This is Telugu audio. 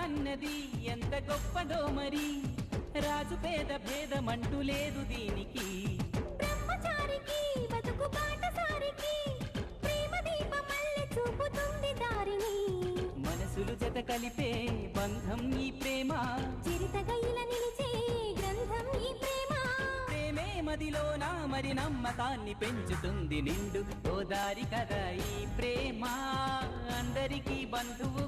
అన్నది ఎంత గొప్పదో మరి, రాజు పేద భేదమంటూ లేదు దీనికి. బ్రహ్మచారికి బతుకు బాటసారికి ప్రేమ దీపమల్లె చూపుతుంది దారిని. మనసులు జత కలిపే బంధం ఈ ప్రేమ, చిరుతగైల నిలిచే గ్రంథం ఈ ప్రేమ. ప్రేమే మదిలోన మరి నమ్మకాన్ని పెంచుతుంది నిండు గోదారి కదా ఈ ప్రేమ. అందరికీ బంధువు